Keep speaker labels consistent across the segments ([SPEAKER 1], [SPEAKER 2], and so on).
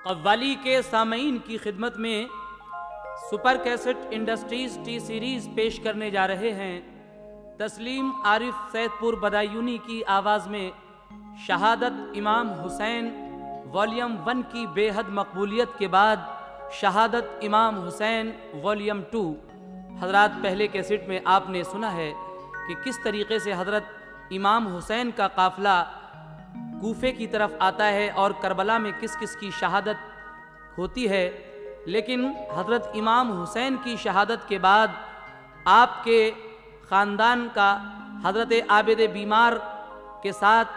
[SPEAKER 1] कव्वाली के सामईन की खिदमत में super cassette industries T series पेश करने जा रहे हैं। तस्लीम आरिफ सैदपुर बदायूनी की आवाज़ में शहादत इमाम हुसैन वॉल्यूम 1 की बेहद मकबूलियत के बाद शहादत इमाम हुसैन वॉल्यूम 2। हजरात, पहले कैसेट में आपने सुना है कि किस तरीके से हजरत इमाम हुसैन का काफिला कूफे की तरफ आता है और करबला में किस किस की शहादत होती है। लेकिन हजरत इमाम हुसैन की शहादत के बाद आपके ख़ानदान का हजरत आबिद बीमार के साथ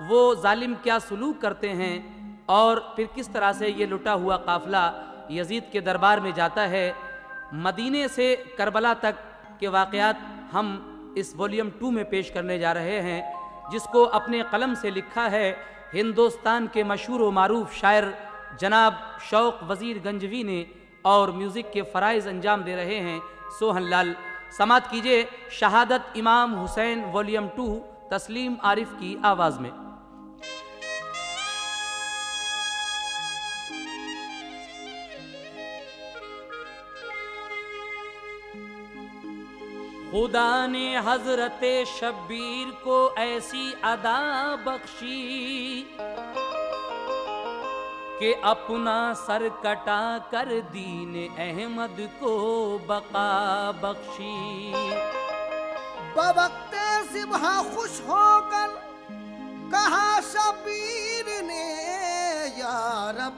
[SPEAKER 1] वो जालिम क्या सलूक करते हैं और फिर किस तरह से ये लुटा हुआ काफिला यजीद के दरबार में जाता है। मदीने से करबला तक के वाक़यात हम इस वॉल्यूम 2 में पेश करने जा रहे हैं, जिसको अपने कलम से लिखा है हिंदुस्तान के मशहूर व मारूफ शायर जनाब शौक वज़ीर गंजवी ने, और म्यूज़िक के फ़राइज़ अंजाम दे रहे हैं सोहन लाल। समात कीजिए शहादत इमाम हुसैन वॉल्यूम 2 तस्लीम आरिफ की आवाज़ में। खुदा ने हजरत शब्बीर को ऐसी अदा बख्शी कि अपना सर कटा कर दीन अहमद को बका बख्शी।
[SPEAKER 2] बवक्ते सिबहा खुश होकर कहा शब्बीर ने, या रब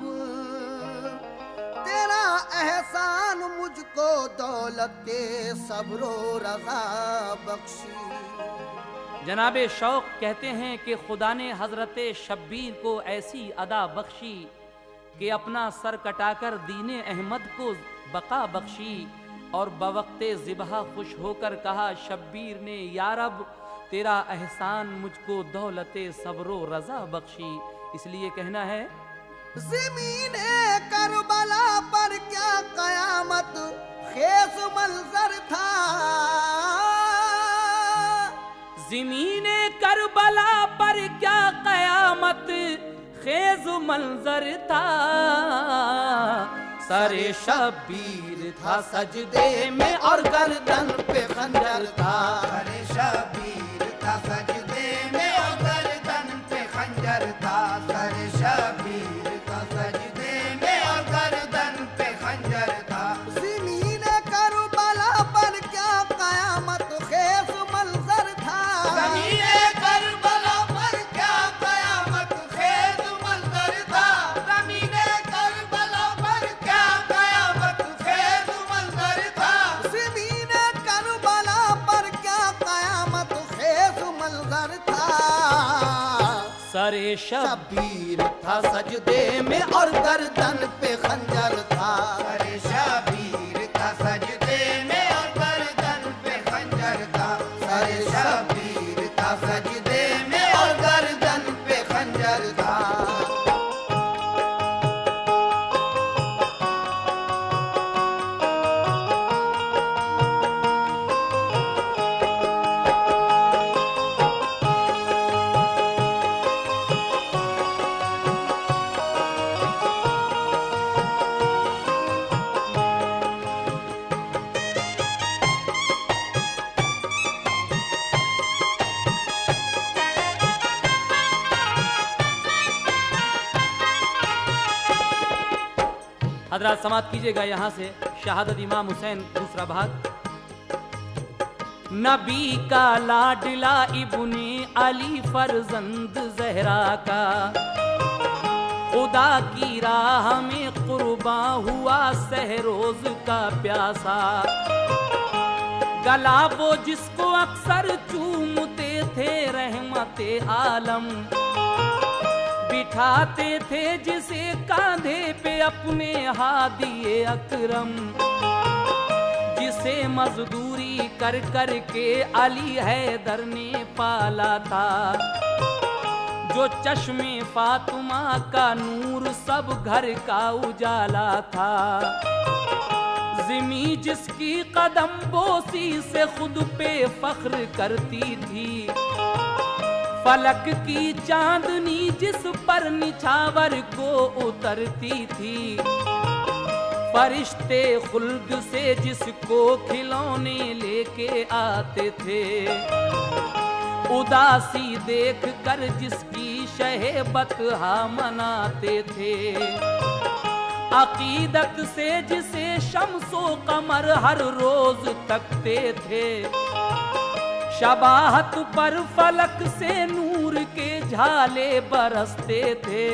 [SPEAKER 2] तेरा एहसान मुझको दौलत के सब्रो रज़ा बख्शी।
[SPEAKER 1] जनाबे शौक कहते हैं कि खुदा ने हजरत शब्बीर को ऐसी अदा बख्शी कि अपना सर कटाकर दीन अहमद को बका बख्शी, और बवक्ते ज़िबहा खुश होकर कहा शब्बीर ने, या रब तेरा एहसान मुझको दौलत सब्रो रज़ा बख्शी। इसलिए कहना है
[SPEAKER 2] ज़मीने करबला पर क्या कयामत खेस मंजर था,
[SPEAKER 1] ज़मीने करबला पर क्या कयामत खेज मंजर था। सरे शब्बीर था सजदे में और गर्दन पे खंजर था।
[SPEAKER 2] सरे शब्बीर था सजदे में और गर्दन पे खंजर था। सरे शब्बीर था सजदे में और गर्दन पे खंजर था। ज़मीने करबला पर क्या कयामत खेस मंजर था। ज़मीने करबला पर क्या कयामत खेस मंजर था। ज़मीने करबला पर क्या कयामत खेस मंजर था। ज़मीने करबला पर क्या कयामत खेस मंजर था।
[SPEAKER 1] सरे
[SPEAKER 2] शब्बीर था सजदे में और गर्दन पे खंजर था। सरे शब्बीर था सजदे में और गर्दन पे खंजर था। सरे शब्बीर था सजदे में और गर्दन पे खंजर था।
[SPEAKER 1] हजरात समात कीजिएगा यहाँ से शहादत इमाम हुसैन दूसरा भाग। नबी का लाडला इब्ने अली फरजंद जहरा का, खुदा की राह में कुर्बा हुआ सहरोज का प्यासा। गला वो जिसको अक्सर चूमते थे रहमते आलम, बिठाते थे जिसे कांधे पे अपने हादिए अकरम। जिसे मजदूरी कर कर के अली हैदर ने पाला था, जो चश्मे फातिमा का नूर सब घर का उजाला था। ज़िमी जिसकी कदम बोसी से खुद पे फख्र करती थी, फलक की चांदनी जिस पर निछावर को उतरती थी, फरिश्ते खुल्द से जिसको खिलौने लेके आते थे, उदासी देख कर जिसकी शहेबत मनाते थे, अकीदत से जिसे शम्सो कमर हर रोज तकते थे, शबाहत पर फलक से नूर के झाले बरसते थे,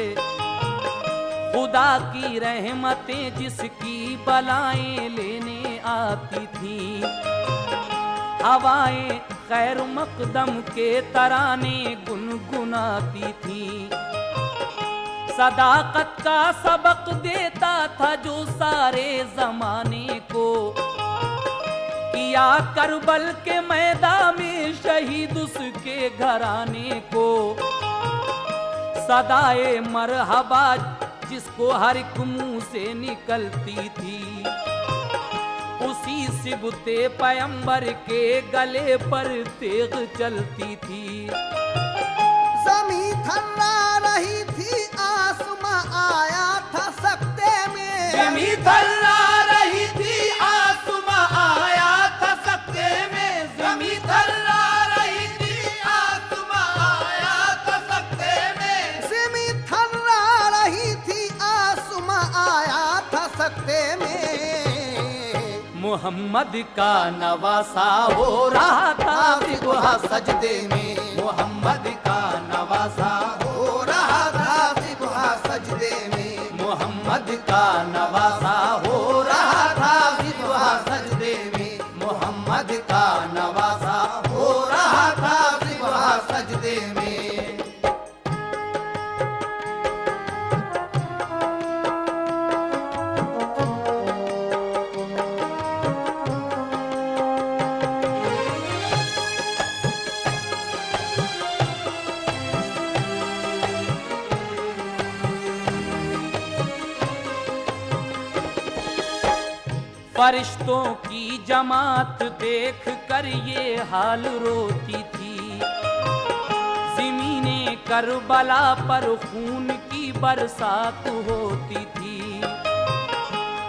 [SPEAKER 1] खुदा की रहमतें जिसकी बलाएं लेने आती थीं, हवाएं खैर मकदम के तराने गुनगुनाती थीं, सदाकत का सबक देता था जो सारे जमाने को, किया करबल के मैदान में शहीद उसके घराने को, सदाए मरहबा जिसको हर एक मुंह से निकलती थी, उसी सिबते पैगंबर के गले पर तेग चलती थी।
[SPEAKER 2] ज़मीं थर्रा रही थी, आसमां आया था सकते में।
[SPEAKER 1] ज़मीं थर्रा रही थी, आसमां आया था सकते में।
[SPEAKER 2] ज़मीं थर्रा रही थी, आसमां आया था सकते में। ज़मीं थर्रा रही थी, आसमां आया था सकते में।
[SPEAKER 1] मोहम्मद का नवासा हो रहा था सिबहा सजदे में।
[SPEAKER 2] मोहम्मद का नवासा हो रहा था सिबहा सजदे में।
[SPEAKER 1] मोहम्मद का नवासा
[SPEAKER 2] हो रहा था सिबहा सजदे में। मोहम्मद का नवासा हो रहा था सिबहा सजदे में।
[SPEAKER 1] फरिश्तों की जमात देख कर ये हाल रोती थी, ज़मीने करबला पर खून की बरसात होती थी,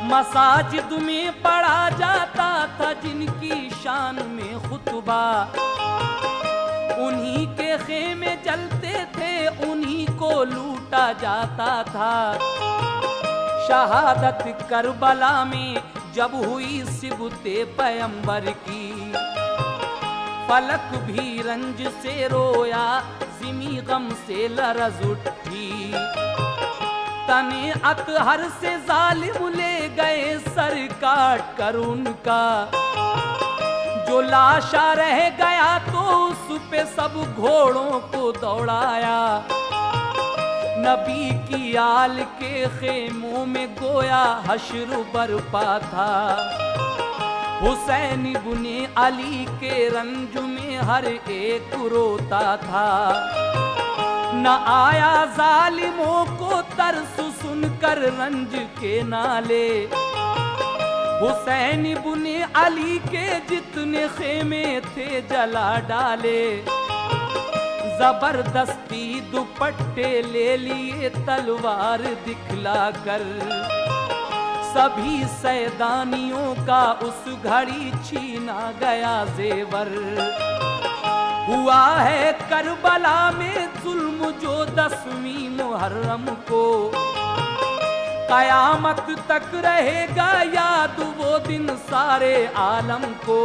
[SPEAKER 1] मसाजिद में पढ़ा जाता था जिनकी शान में खुतबा, उन्हीं के खेमे जलते थे, उन्हीं को लूटा जाता था। शहादत करबला में जब हुई सिबते पैगंबर की, फलक भी रंज से रोया, ज़मीं गम से लरज़ उठी, तने अतहर से जालिम ले गए सर काट कर उनका, जो लाशा रह गया तो उस पे सब घोड़ों को दौड़ाया, नबी की आल के खेमों में गोया हश्र बरपा था, हुसैन इब्ने अली के रंज में हर एक रोता था, न आया जालिमों को तरस सुनकर रंज के नाले, हुसैन इब्ने अली के जितने खेमे थे जला डाले, जबरदस्ती दुपट्टे ले लिए तलवार दिखला कर, सभी सैदानियों का उस घड़ी छीना गया जेवर, हुआ है करबला में जुल्म जो 10वीं मुहर्रम को, कयामत तक रहेगा याद वो दिन सारे आलम को।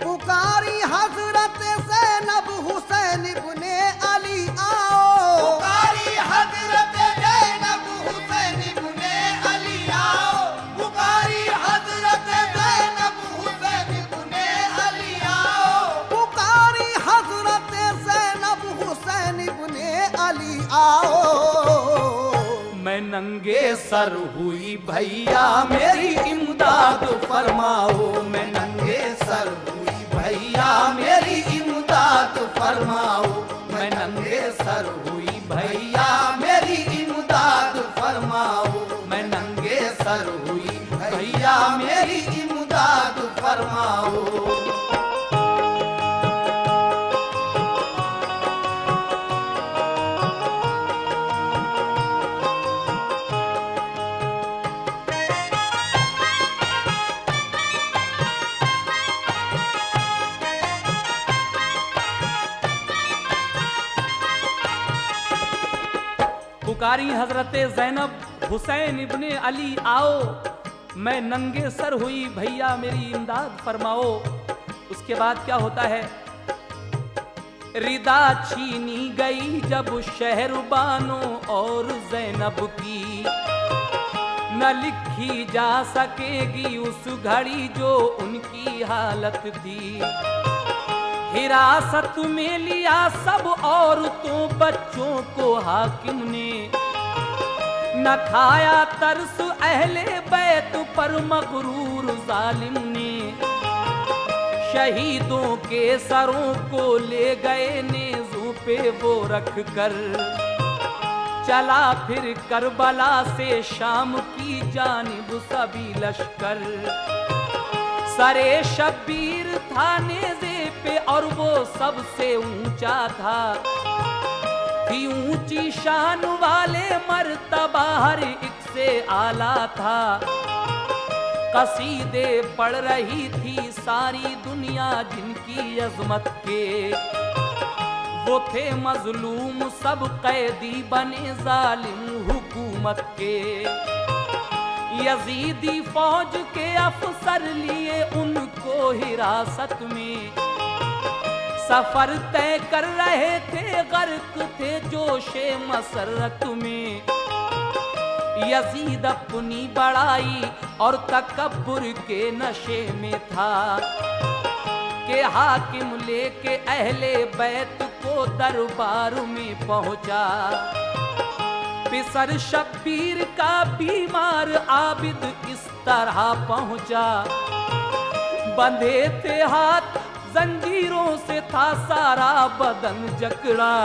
[SPEAKER 2] पुकारी हजरत ज़ैनब हुसैन इब्ने अली आओ, पुकारी हजरत ज़ैनब हुसैन इब्ने अली आओ, पुकारी हजरत ज़ैनब हुसैन इब्ने अली आओ, पुकारी हजरत ज़ैनब हुसैन इब्ने अली आओ।
[SPEAKER 1] मैं नंगे सर हुई भैया मेरी इमदाद फरमाओ,
[SPEAKER 2] मैं नंगे सर हुई भैया मेरी इमदाद फरमाओ, मैं नंगे सर हुई भैया मेरी इमदाद फरमाओ, मैं नंगे सर हुई भैया मेरी इमदाद फरमाओ।
[SPEAKER 1] पुकारी हजरत ज़ैनब, हुसैन इब्ने अली आओ, मैं नंगे सर हुई भैया मेरी इमदाद फरमाओ। उसके बाद क्या होता है? रिदा छीनी गई जब शहरबानों और ज़ैनब की, न लिखी जा सकेगी उस घड़ी जो उनकी हालत थी। हिरासत में लिया सब औरतों बच्चों को हाकिम ने, न खाया तरस अहले बैत पर मगरूर जालिम ने। शहीदों के सरों को ले गए नेज़ों पे वो रख कर, चला फिर करबला से शाम की जानिब सभी लश्कर। सरे शब्बीर था नेज़े पे और वो सबसे ऊंचा था, थी ऊंची शान वाले मर्तबा हर एक से आला था। कसीदे पढ़ रही थी सारी दुनिया जिनकी अजमत के, वो थे मजलूम सब कैदी बने जालिम हुकूमत के। यजीदी फौज के अफसर लिए उनको हिरासत में, सफर तय कर रहे थे गर्क थे जोशे मसरत में। यजीद अपनी बड़ाई और तकब्बुर के नशे में था, के हाकिम लेके अहले बैत को दरबार में पहुंचा। पिसर शब्बीर का बीमार आबिद इस तरह पहुंचा, बंधे थे हाथ जंजीरों से था सारा बदन जकड़ा।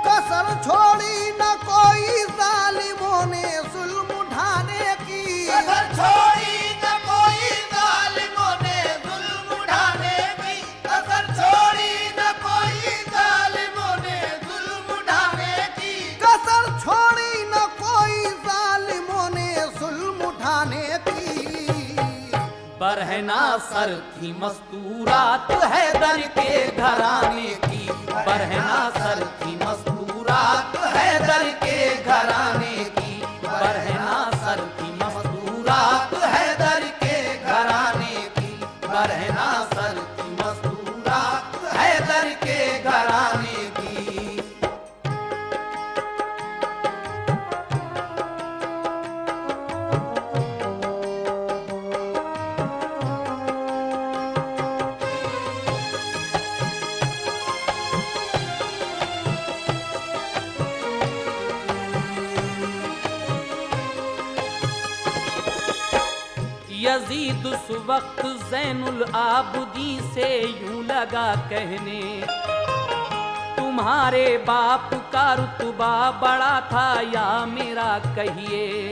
[SPEAKER 2] कसर छोड़ी न कोई जालिमों ने जुल्म उठाने की, कसर छोड़ी न कोई जालिमों ने जुल्म उठाने की, कसर छोड़ी न कोई जालिमों ने जुल्म उठाने की, कसर छोड़ी न कोई जालिमों ने जुल्म उठाने की।
[SPEAKER 1] बरहना सर थी मस्तूरात हैदर के घराने की, बरहना सर थी मस्तूरात हैदर के घराने की, बरहना सर थी मस्तूरात हैदर के घराने की, बरहना सर थी मस्तूरात हैदर के घराने की। यजीद उस वक्त ज़ैनुल आबदी से यूं लगा कहने, तुम्हारे बाप का रुतबा बड़ा था या मेरा कहिए।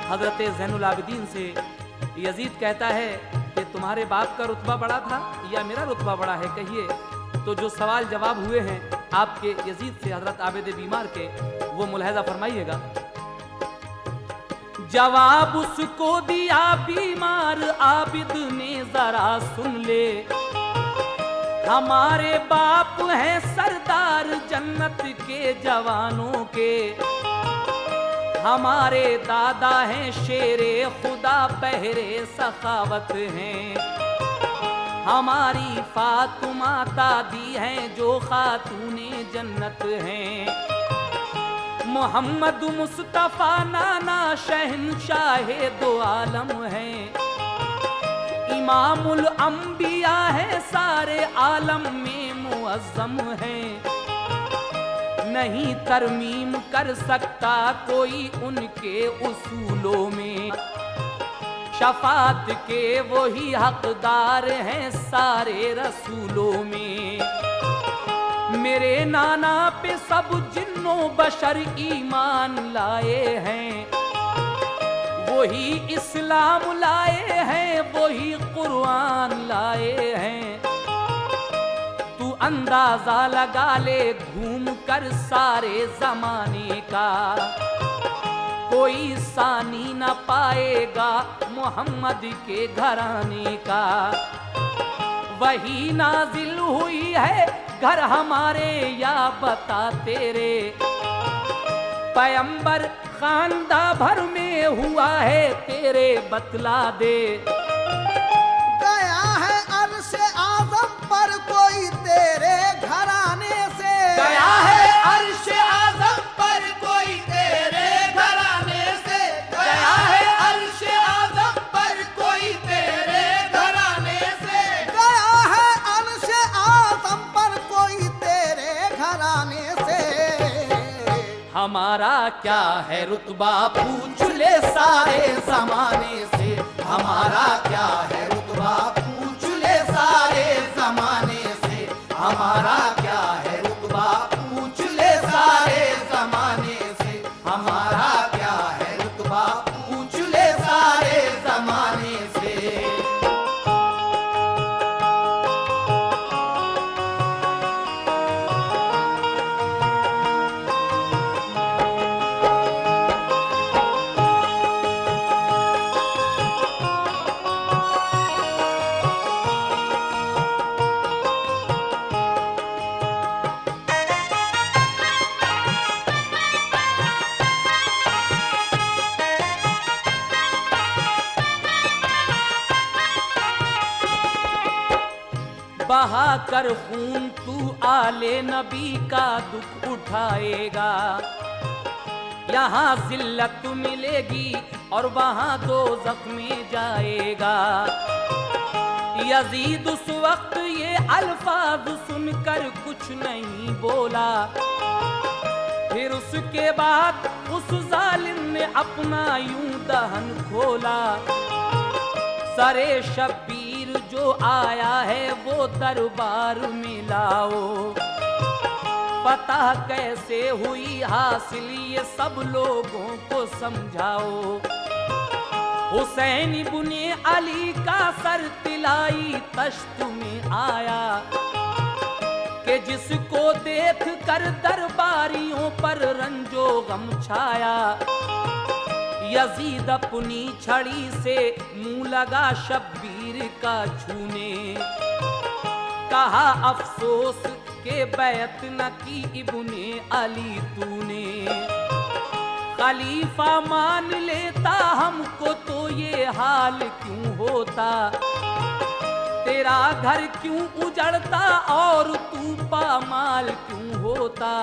[SPEAKER 1] हजरत ज़ैनुल आबिदीन से यजीद कहता है कि तुम्हारे बाप का रुतबा बड़ा था या मेरा रुतबा बड़ा है, कहिए। तो जो सवाल जवाब हुए हैं आपके यजीद से हजरत आबिद बीमार के, वो मुलाहिजा फरमाइएगा। जवाब उसको दिया बीमार आबिद ने जरा सुन ले, हमारे बाप हैं सरदार जन्नत के जवानों के, हमारे दादा हैं शेरे खुदा बहरे सखावत हैं, हमारी फातिमा दादी हैं जो खातूने जन्नत हैं, मोहम्मद मुस्तफा नाना शहंशाहे दो आलम हैं, इमामुल अंबिया है सारे आलम में मुअज्जम हैं। नहीं तरमीम कर सकता कोई उनके उसूलों में, शफात के वही हकदार हैं सारे रसूलों में। मेरे नाना पे सब जिन्नो बशर ईमान लाए हैं, वही इस्लाम लाए हैं, वही कुरान लाए हैं। तू अंदाजा लगा ले घूम कर सारे जमाने का, कोई सानी न पाएगा मोहम्मद के घराने का। वही नाजिल हुई है घर हमारे या बता तेरे, पैगंबर खानदा भर में हुआ है तेरे बतला दे।
[SPEAKER 2] गया है अर्श आज़म पर कोई तेरे घराने से,
[SPEAKER 1] गया है अर्श आज़म पर कोई तेरे घराने से, गया है अर्श आज़म पर कोई तेरे घराने से,
[SPEAKER 2] गया है अर्श आज़म पर कोई तेरे घराने से।
[SPEAKER 1] हमारा क्या है रुतबा पूछ ले सारे जमाने से,
[SPEAKER 2] हमारा क्या है रुतबा पूछ ले सारे जमाने से, हमारा क्या है रुतबा पूछ ले सारे जमाने से, हमारा क्या है रुतबा पूछ ले सारे जमाने से।
[SPEAKER 1] बहा कर खून तू आले नबी का दुख उठाएगा। यहाँ जिल्लत मिलेगी और वहाँ दोज़ख में जाएगा। यजीद उस वक्त ये अल्फाज सुनकर कुछ नहीं बोला। फिर उसके बाद उस जालिम ने अपना यूं दहन खोला। सरे शब्बीर जो आया है वो दरबार में लाओ। पता कैसे हुई हासिल ये सब लोगों को समझाओ। हुसैन इब्ने अली का सर तिलाई तश्त में आया कि जिसको देख कर दरबारियों पर रंजो गम छाया। यजीद अपनी छड़ी से मुंह लगा शब्बीर का छूने। कहा अफसोस के बैत न की इब्ने अली तूने। खलीफा मान लेता हमको तो ये हाल क्यों होता। तेरा घर क्यों उजड़ता और तू पामाल क्यों होता।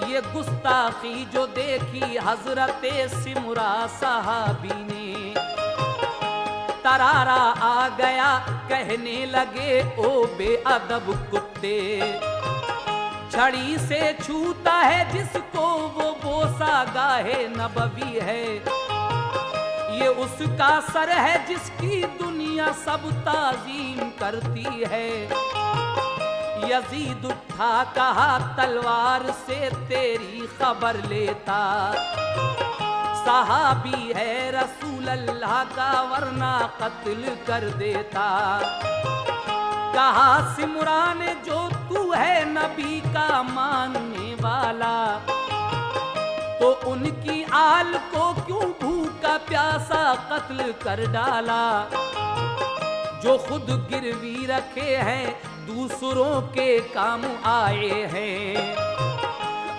[SPEAKER 1] ये गुस्ताखी जो देखी हजरते सिमरा साहबी ने। तरारा आ गया कहने लगे ओ बेअदब कुत्ते। छड़ी से छूता है जिसको वो बोसा गाहे नबवी है। ये उसका सर है जिसकी दुनिया सब ताजीम करती है। यजीद उठा कहा तलवार से तेरी खबर लेता। सहाबी है रसूल अल्लाह का वरना कत्ल कर देता। कहा सिमरान जो तू है नबी का मानने वाला तो उनकी आल को क्यों भूखा प्यासा कत्ल कर डाला। जो खुद गिरवी रखे हैं दूसरों के काम आए हैं।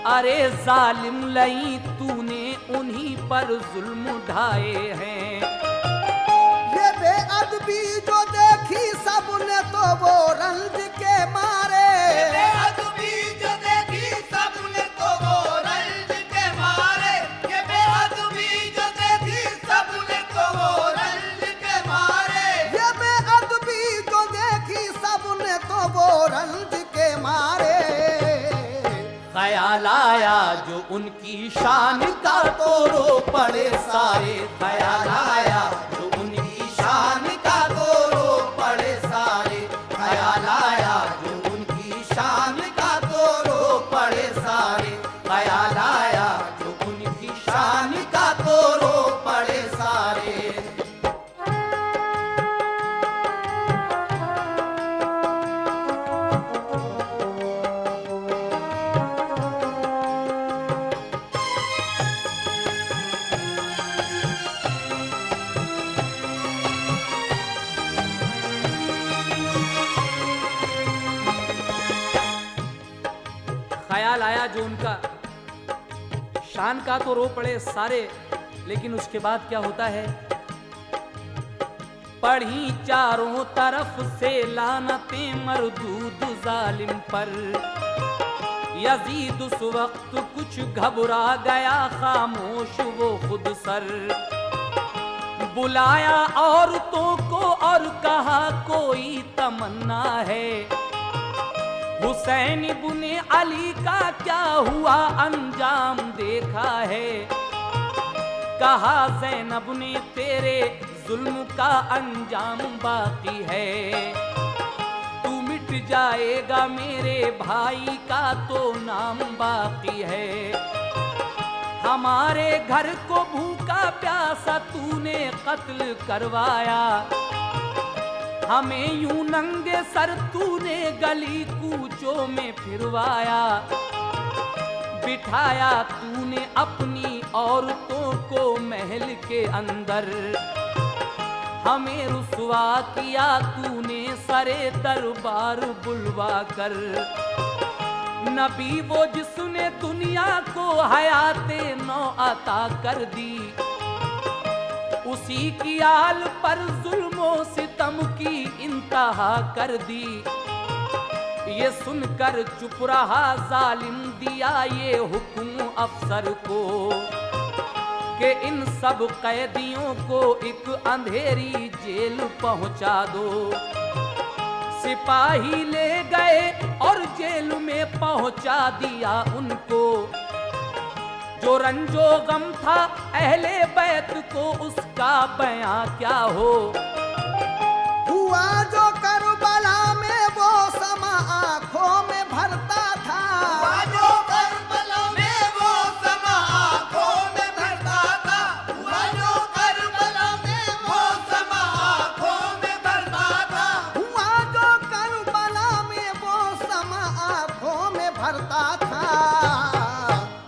[SPEAKER 1] अरे जालिम लई तूने उन्हीं पर जुल्म ढाए हैं।
[SPEAKER 2] ये बेअदबी जो देखी सबने तो वो रंज के मारे। ये बेअदबी जो देखी सबने तो वो रंज के मारे। ये बेअदबी जो देखी सबने तो वो रंज के मारे। ये बेअदबी जो देखी सबने तो वो रंज के मारे।
[SPEAKER 1] ख्याल आया जो उनकी शान का तो रो पड़े सारे।
[SPEAKER 2] ख्याल आया जो उनकी शान का तो रो पड़े सारे। ख्याल आया जो उनकी शान का तो रो पड़े सारे। ख्याल आया जो उनकी शान का तो रो पड़े सारे।
[SPEAKER 1] ख्याल आया जो उनका कान का तो रो पड़े सारे, लेकिन उसके बाद क्या होता है? पढ़ी चारों तरफ से लानतें मरदूद जालिम पर, यजीद उस वक्त कुछ घबरा गया, खामोश वो खुद सर। बुलाया औरतों को और कहा कोई तमन्ना है, हुसैन इब्ने अली का क्या हुआ अंजाम देखा है। कहा ज़ैनब ने तेरे जुल्म का अंजाम बाकी है, तू मिट जाएगा मेरे भाई का तो नाम बाकी है। हमारे घर को भूखा प्यासा तूने कत्ल करवाया, हमें यूं नंगे सर तूने गली कूचों में फिरवाया। बिठाया तूने अपनी औरतों को महल के अंदर, हमें रुसवा किया तूने सरे दरबार बुलवा कर। नबी वो जिसने दुनिया को हयाते नौ अता कर दी, उसी की आल पर जुल्मों सितम की इंतहा कर दी। ये सुनकर चुप रहा जालिम, दिया ये हुक्म अफसर को कि इन सब कैदियों को एक अंधेरी जेल पहुंचा दो। सिपाही ले गए और जेल में पहुंचा दिया उनको। जो रंजो गम था अहले बैत को उसका बयां क्या हो।
[SPEAKER 2] हुआ जो करबला में वो समा आंखों में भरता था, हुआ जो करबला में वो समा आंखों में भरता था, हुआ जो करबला में वो समा आंखों में भरता था, हुआ जो करबला में वो समा आंखों में भरता था।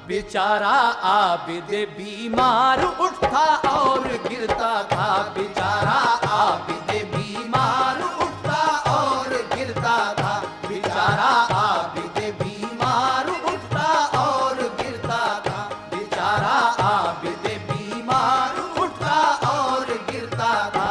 [SPEAKER 1] बेचारा आबिद बीमार उठता और गिरता था, बेचारा आबिद बीमार उठता और गिरता था, बेचारा आबिद बीमार उठता और गिरता था, बेचारा आबिद बीमार उठता और गिरता था।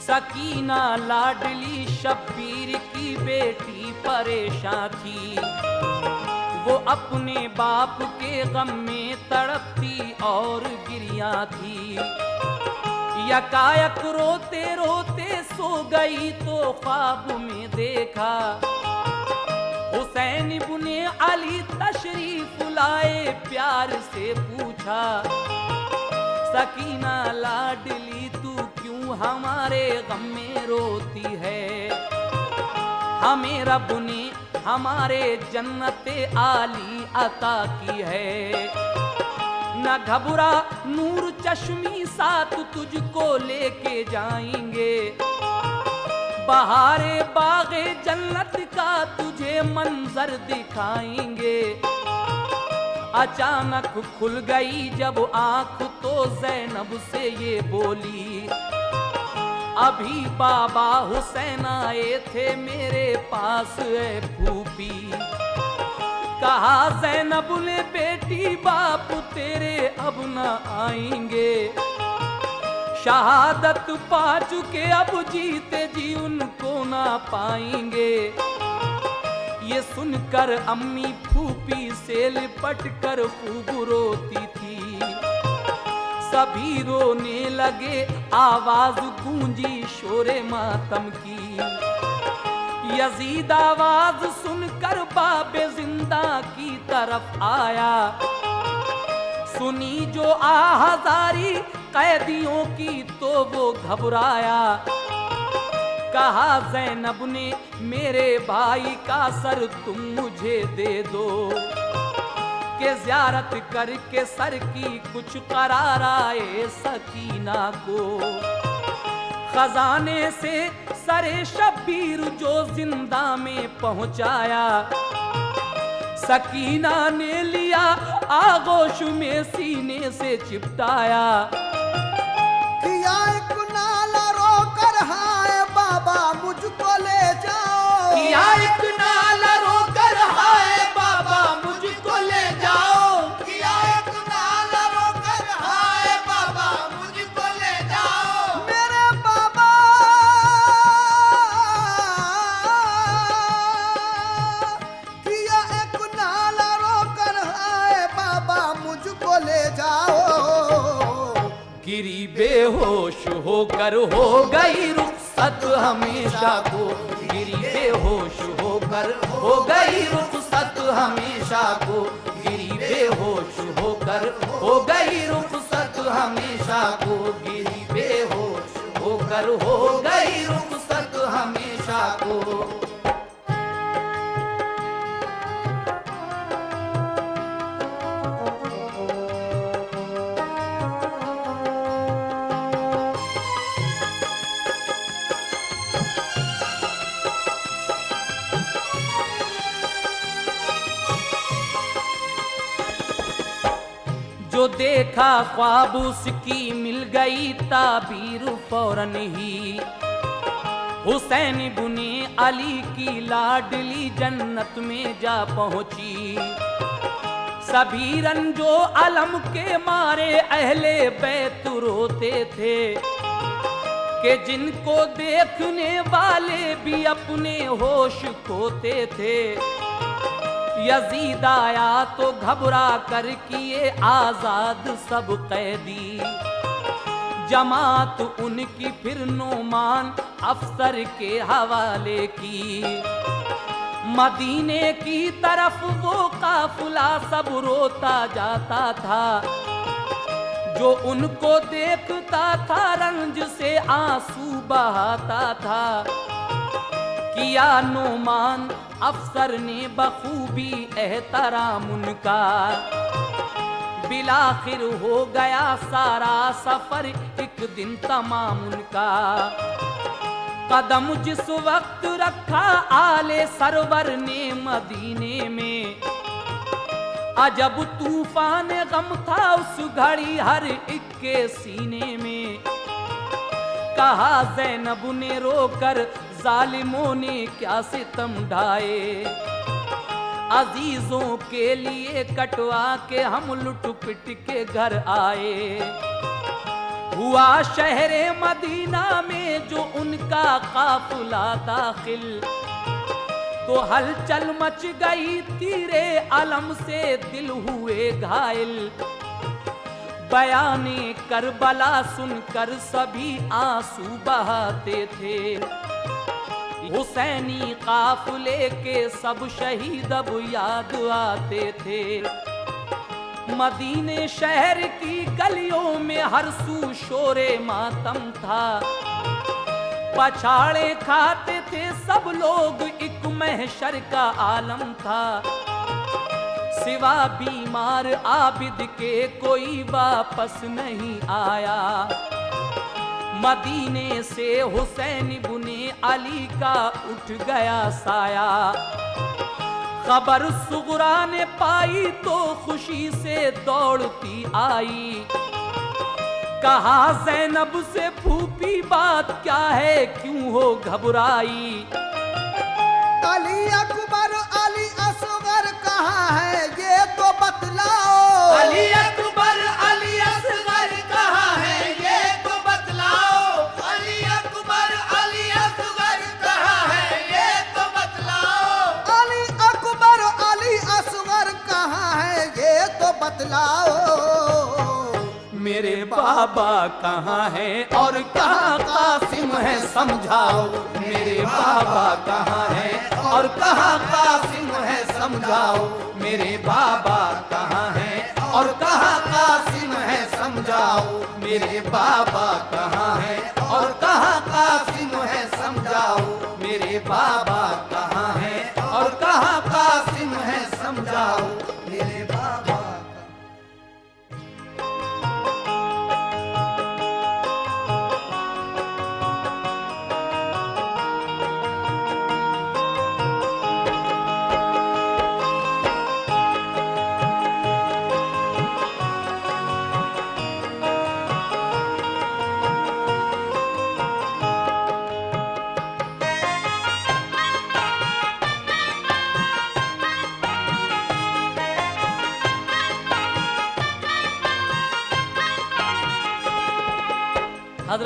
[SPEAKER 1] सकीना लाडली शब्बीर की बेटी परेशान थी, वो अपने बाप के गम में तड़पती और गिरिया थी। यकायक रोते रोते सो गई तो ख्वाब में देखा, हुसैन इब्ने अली तशरीफ लाए प्यार से पूछा। सकीना लाडली तू क्यों हमारे गम में रोती है, हमें रब ने हमारे जन्नते आली अता की है। न घबरा नूर चश्मी साथ तुझको लेके जाएंगे, बहारे बागे जन्नत का तुझे मंजर दिखाएंगे। अचानक खुल गई जब आंख तो ज़ैनब से ये बोली, अभी बाबा हुसैन आए थे मेरे पास है फूफी। कहा ज़ैनब ने बेटी बाप तेरे अब न आएंगे, शहादत पा चुके अब जीते जी उनको ना पाएंगे। ये सुनकर अम्मी फूफी से लिपट कर खूब रोती थी, सभी रोने लगे आवाज गूंजी शोरे मातम की। यजीद आवाज सुनकर बाबे जिंदा की तरफ आया, सुनी जो आहाजारी कैदियों की तो वो घबराया। कहा ज़ैनब ने मेरे भाई का सर तुम मुझे दे दो, के ज़ियारत करके सर की कुछ करार आए सकीना को। खजाने से सरे शब्बीर जो जिंदा में पहुंचाया, सकीना ने लिया आगोश में सीने से चिपटाया।
[SPEAKER 2] किया एक नाला रोकर हाय बाबा मुझको ले जाओ,
[SPEAKER 1] किया एक नाला रोकर हाय बाबा मुझको ले जाओ,
[SPEAKER 2] किया एक नाला रोकर हाय बाबा मुझको ले जाओ। मेरे बाबा किया एक नाला रोकर हाय बाबा मुझको ले जाओ।
[SPEAKER 1] गिरी बेहोश होकर हो गई रुखसत हमेशा को, गिरी बेहोश होकर हो गई रुखसत हमेशा को, गिरी बेहोश होकर हो गई रुखसत हमेशा को, गिरी बेहोश होकर हो गई रुखसत हमेशा को। जो देखा ख्वाब उसकी मिल गई ताबीर फौरन ही, हुसैन बुने अली की लाडली जन्नत में जा पहुंची। सभी रंजो अलम के मारे अहले बैत रोते थे कि जिनको देखने वाले भी अपने होश खोते थे। यजीद आया तो घबरा कर किए आजाद सब कैदी, जमात उनकी फिर नोमान अफसर के हवाले की। मदीने की तरफ वो काफिला सब रोता जाता था, जो उनको देखता था रंज से आंसू बहाता था। किया नोमान अफसर ने बखूबी एहतराम उनका, बिलाखिर हो गया सारा सफर एक दिन तमाम उनका। कदम जिस वक्त रखा आले सरवर ने मदीने में, अजब तूफान गम था उस घड़ी हर एक के सीने में। कहा ज़ैनब ने रोकर जालिमों ने क्या सितम ढाए, अजीजों के लिए कटवा के हम लुट पिट के घर आए। हुआ शहरे मदीना में जो उनका काफिला दाखिल, तो हलचल मच गई तीरे अलम से दिल हुए घायल। बयाने करबला सुनकर सभी आंसू बहाते थे, हुसैनी काफिले के सब शहीद अब याद आते थे। मदीने शहर की गलियों में हर सू शोरे मातम था, पछाड़े खाते थे सब लोग एक महशर का आलम था। सिवा बीमार आबिद के कोई वापस नहीं आया, मदीने से हुसैन बुने अली का उठ गया साया। खबर सुगरा ने पाई तो खुशी से दौड़ती आई, कहा ज़ैनब से फूफी बात क्या है क्यों हो घबराई।
[SPEAKER 2] अली अकबर अली असगर कहाँ है ये तो बतलाओ,
[SPEAKER 1] अली अकबर अली असगर कहाँ है ये तो बतलाओ,
[SPEAKER 2] अली अकबर अली असगर कहाँ है ये तो बतलाओ, अली अकबर अली असगर कहाँ है ये तो बतलाओ।
[SPEAKER 1] मेरे बाबा कहाँ है और कहाँ कासिम है समझाओ, मेरे बाबा कहाँ है और कहाँ कासिम है समझाओ, मेरे बाबा कहाँ है और कहाँ कासिम है समझाओ, मेरे बाबा कहाँ है और कहाँ कासिम है समझाओ, मेरे बाबा कहाँ है और कहाँ कासिम है समझाओ, मेरे बाबा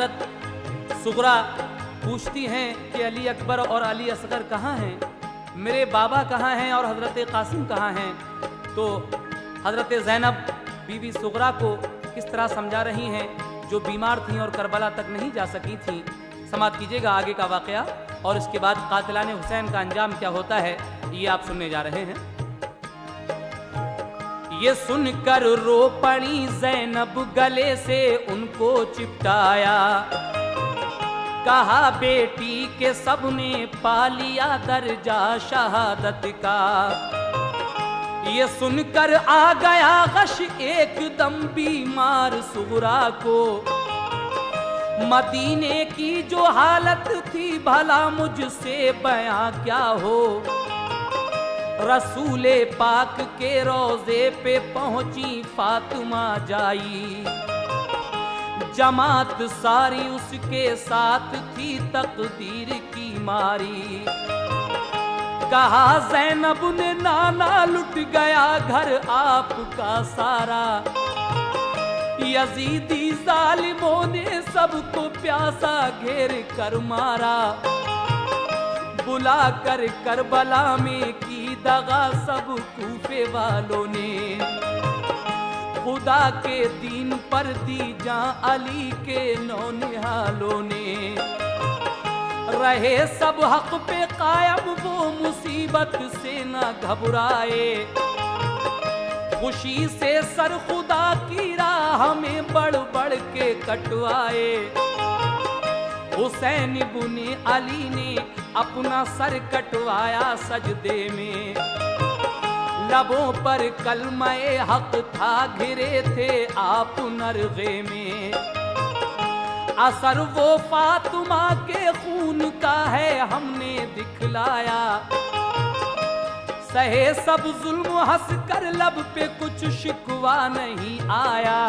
[SPEAKER 1] हजरत सुगरा पूछती हैं कि अली अकबर और अली असगर कहाँ हैं, मेरे बाबा कहाँ हैं और हजरत कासिम कहाँ हैं। तो हजरत ज़ैनब बीबी सुगरा को किस तरह समझा रही हैं, जो बीमार थीं और करबला तक नहीं जा सकी थीं। समाप्त कीजिएगा आगे का वाकया, और इसके बाद कातिलान हुसैन का अंजाम क्या होता है ये आप सुनने जा रहे हैं। ये सुनकर रो पड़ी ज़ैनब, गले से उनको चिपटाया, कहा बेटी के सबने पा लिया दर्जा शहादत का। ये सुनकर आ गया गश एकदम बीमार सुगरा को, मदीने की जो हालत थी भला मुझसे बयां क्या हो। रसूले पाक के रोजे पे पहुंची फातिमा जाई, जमात सारी उसके साथ थी तकदीर की मारी। कहा ज़ैनब ने नाना लुट गया घर आपका सारा, यजीदी जालिमों ने सबको प्यासा घेर कर मारा। बुला कर करबला में की दगा सब कूफे वालों ने, खुदा के दीन पर दी जां अली के नौनिहालों ने। रहे सब हक पे कायम वो मुसीबत से न घबराए, खुशी से सर खुदा की राह में बढ़ बढ़ के कटवाए। हुसैन इब्ने अली ने अपना सर कटवाया सजदे में, लबों पर कलमे हक था घिरे थे आप नरगे में। असर वो फातिमा के खून का है हमने दिखलाया, सहे सब जुल्म हंस कर लब पे कुछ शिकवा नहीं आया।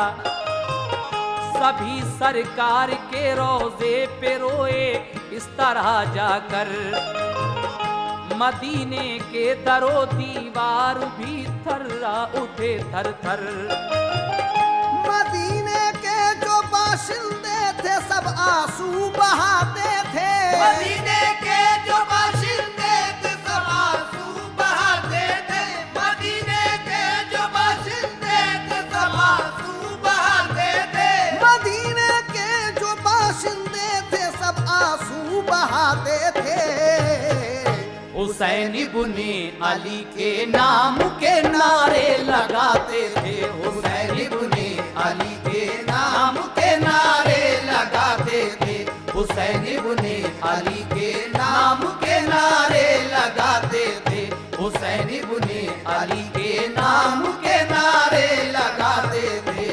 [SPEAKER 1] सभी सरकार के रोजे पे रोए इस तरह जाकर, मदीने के दरो दीवार भी थर्रा उठे थर थर।
[SPEAKER 2] मदीने के जो बाशिंदे थे सब आंसू बहाते थे, मदीने के जो बाशिंदे थे सब आंसू बहाते थे, मदीने के जो बाशिंदे थे सब आंसू बहाते थे, मदीने के जो बाशिंदे थे सब आंसू बहाते थे।
[SPEAKER 1] हुसैन इब्ने अली के नाम के नारे लगाते थे,
[SPEAKER 2] हुसैन इब्ने अली के नाम के नारे लगाते थे, हुसैन इब्ने अली के नाम के नारे लगाते थे, हुसैन इब्ने अली के नाम के नारे लगाते थे।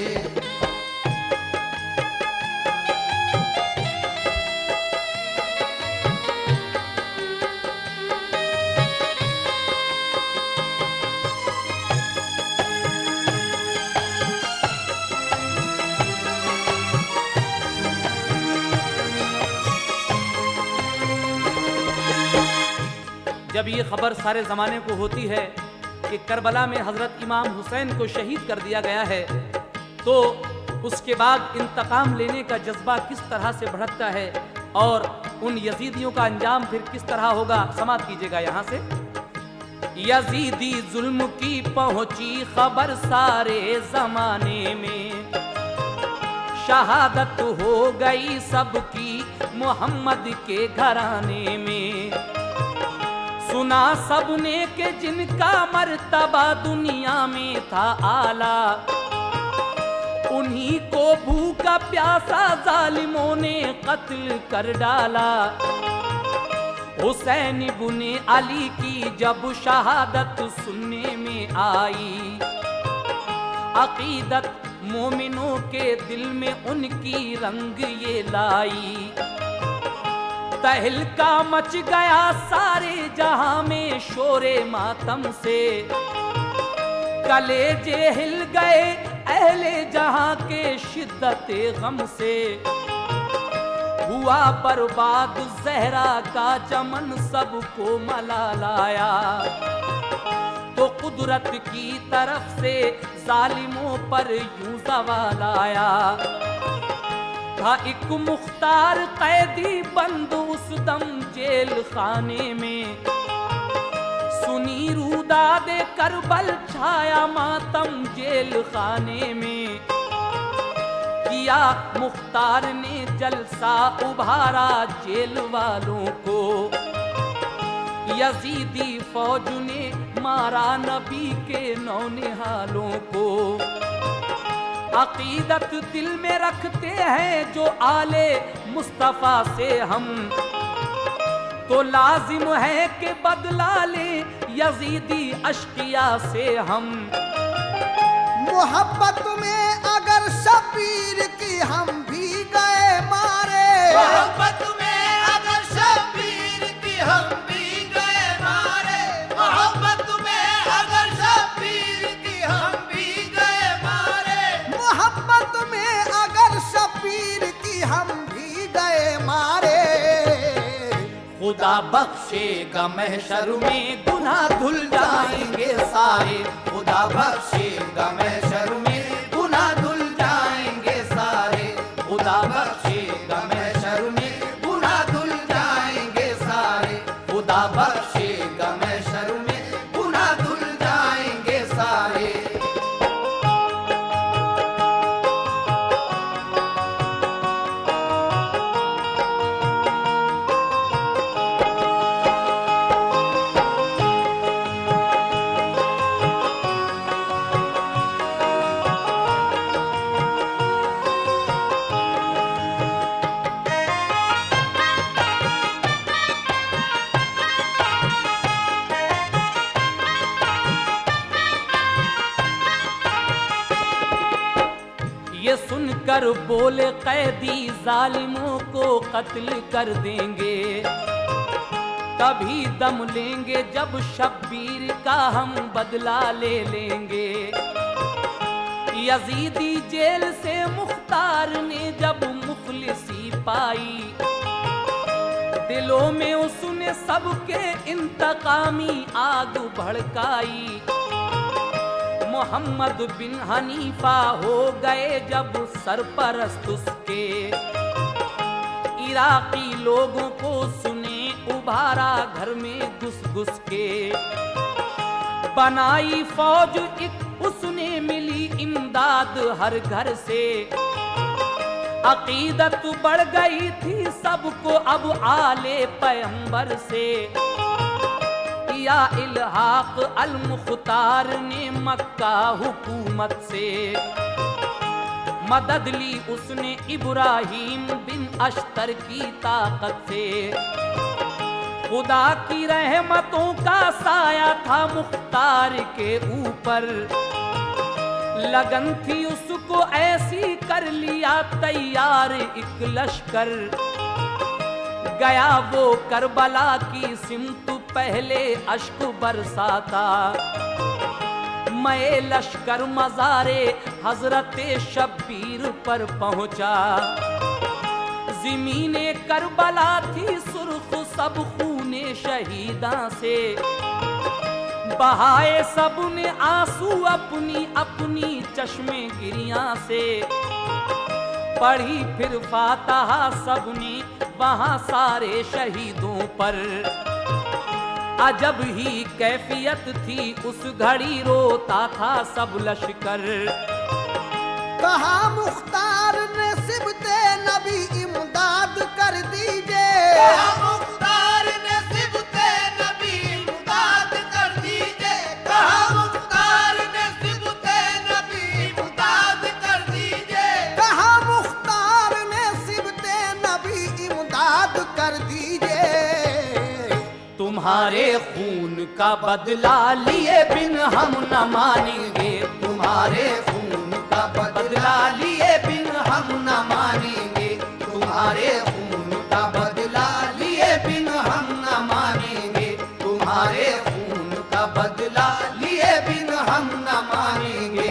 [SPEAKER 1] जब ये खबर सारे ज़माने को होती है कि करबला में हज़रत इमाम हुसैन को शहीद कर दिया गया है, तो उसके बाद इंतकाम लेने का जज्बा किस तरह से भड़कता है और उन यजीदियों का अंजाम फिर किस तरह होगा। समाप्त कीजिएगा यहाँ से। यजीदी जुल्म की पहुंची खबर सारे ज़माने में, शहादत हो गई सबकी मोहम्मद के घराने में। सुना सबने के जिनका मर्तबा दुनिया में था आला, उन्हीं को भूखा प्यासा जालिमों ने कत्ल कर डाला। हुसैन इब्ने अली की जब शहादत सुनने में आई, अकीदत मोमिनों के दिल में उनकी रंग ये लाई। तहलका मच गया सारे जहां में शोरे मातम से, कलेजे हिल गए अहले जहां के शिद्दते गम से। हुआ बर्बाद ज़हरा का चमन सबको मला लाया, तो कुदरत की तरफ से जालिमों पर यूं ज़वाल आया। था एक मुख्तार कैदी बंद उस दम जेल खाने में, सुनी रूदादे करबल छाया मातम जेल खाने में। किया मुख्तार ने जलसा उभारा जेल वालों को, यजीदी फौज ने मारा नबी के नौनिहालों को। अकीदत दिल में रखते हैं जो आले मुस्तफा से हम, तो लाजिम है कि बदला ले यजीदी अश्किया से हम।
[SPEAKER 2] मोहब्बत में अगर शबीर की हम भी गए मारे, मोहब्बत में अगर शबीर की हम भी गए मारे, मोहब्बत में अगर शबीर की हम भी गए मारे, मोहब्बत में अगर शबीर की हम भी गए मारे।
[SPEAKER 1] खुदा बख्शेगा महशर में गुनाह धुल जाएंगे सारे,
[SPEAKER 2] खुदा बख्शेगा महशर में गुनाह धुल जाएंगे सारे, खुदा बख्शेगा महशर में गुनाह धुल जाएंगे सारे, खुदा बख्शेगा महशर में गुनाह धुल जाएंगे सारे।
[SPEAKER 1] ये सुनकर बोले कैदी जालिमों को कत्ल कर देंगे, तभी दम लेंगे जब शब्बीर का हम बदला ले लेंगे। यजीदी जेल से मुख्तार ने जब मुखलिसी पाई, दिलों में उसने सबके इंतकामी आग भड़काई। मोहम्मद बिन हनीफा हो गए जब सरपरस्त उसके, इराकी लोगों को सुने उभारा घर में घुस घुस के। बनाई फौज एक उसने मिली इमदाद हर घर से, अकीदत बढ़ गई थी सबको अब आले पैगंबर से। या इल्हाक अल मुख्तार ने मक्का हुकूमत से, मदद ली उसने इब्राहिम बिन अश्तर की ताकत से। खुदा की रहमतों का साया था मुख्तार के ऊपर, लगन थी उसको ऐसी कर लिया तैयार एक लश्कर। गया वो करबला की सिमत पहले अश्क बरसाता, मैं लश्कर मज़ारे हजरते शब्बीर पर पहुंचा। ज़मीने करबला थी सुर्ख सब खूने शहीदा से, बहाए सब ने आंसू अपनी अपनी चश्मे गिरियां से। पढ़ी फिर फातहा सबने वहां सारे शहीदों पर, अजब ही कैफियत थी उस घड़ी रोता था सब लश्कर।
[SPEAKER 2] कहा मुख्तार ने सिबते नबी इमदाद कर दीजिए, कहा मुख्तार ने सिबते नबी इमदाद कर दीजिए, कहा मुख्तार ने सिबते नबी इमदाद कर दीजिए, कहा मुख्तार ने सिबते नबी इमदाद कर दीजिए।
[SPEAKER 1] तुम्हारे खून का बदला लिए बिन हम न मानेंगे,
[SPEAKER 2] तुम्हारे खून का बदला लिए बिन हम न मानेंगे, तुम्हारे खून का बदला लिए बिन हम न मानेंगे, तुम्हारे खून का बदला लिए बिन हम न मानेंगे।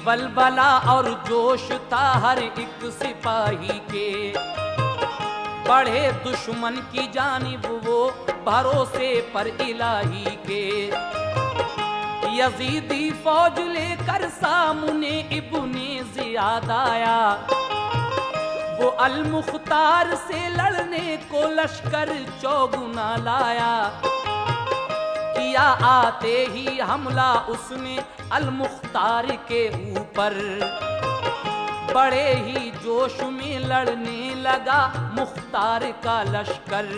[SPEAKER 1] वलवला और जोश था हर एक सिपाही के, बढ़े दुश्मन की जानिब वो भरोसे पर इलाही के। यजीदी फौज लेकर सामने इब्ने जियाद आया, वो अल मुख्तार से लड़ने को लश्कर चौगुना लाया। किया आते ही हमला उसने अल मुख्तार के ऊपर, बड़े ही जोश में लड़ने लगा मुख्तार का लश्कर।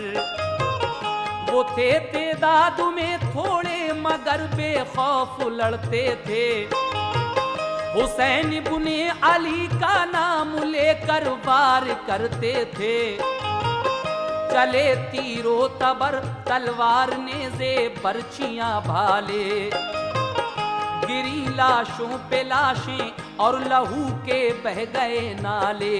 [SPEAKER 1] वो थे तेदाद में थोड़े मगर बेखौफ लड़ते थे, हुसैन इब्ने अली का नाम लेकर वार करते थे। चले तीरो तबर तलवार नेज़े बर्छियां भाले, गिरी लाशों पे लाशें और लहू के बह गए नाले।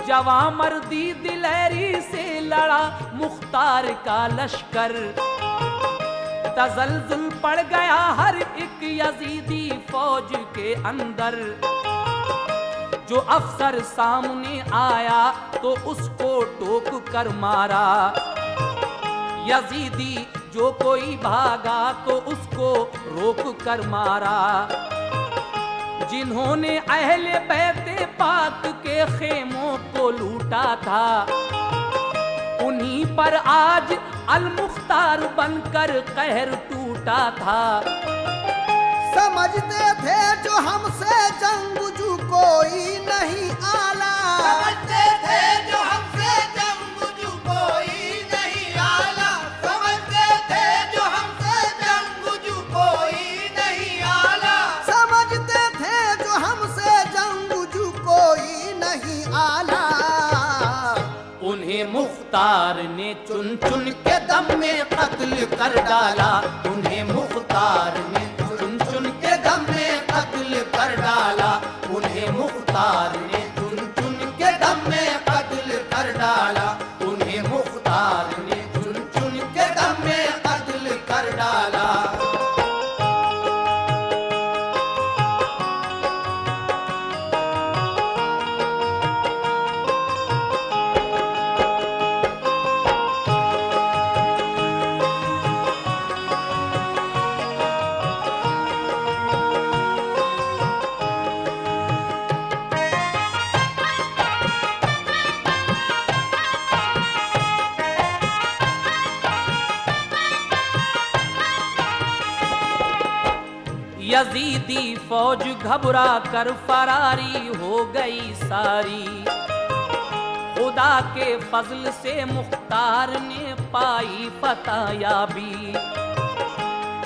[SPEAKER 1] जवां मर्दी दिलेरी से लड़ा मुख्तार का लश्कर, तजल्जुल पड़ गया हर एक यजीदी फौज के अंदर। जो अफसर सामने आया तो उसको टोक कर मारा, यजीदी जो कोई भागा तो उसको रोक कर मारा। जिन्होंने अहले बैते पाक के खेमों को लूटा था, उन्हीं पर आज अल मुख्तार बनकर कहर टूटा था।
[SPEAKER 2] समझते थे जो हमसे जंगजू कोई नहीं आला, समझते थे जो हमसे जंगजू कोई नहीं आला, समझते थे जो हमसे जंगजू कोई नहीं आला, समझते थे जो हमसे जंगजू कोई नहीं आला।
[SPEAKER 1] उन्हें मुख्तार ने चुन चुन के दम में कत्ल कर डाला, उन्हें मुख्तार ने चुन चुन के दम में कत्ल कर डाला, उन्हें मुख्तार ने चुन चुन के दम में कत्ल कर डाला, उन्हें मुख्तार ने चुन चुन के दम में कत्ल कर डाला। यजीदी फौज घबरा कर फरारी हो गई सारी, खुदा के फजल से मुख्तार ने पाई फतहयाबी।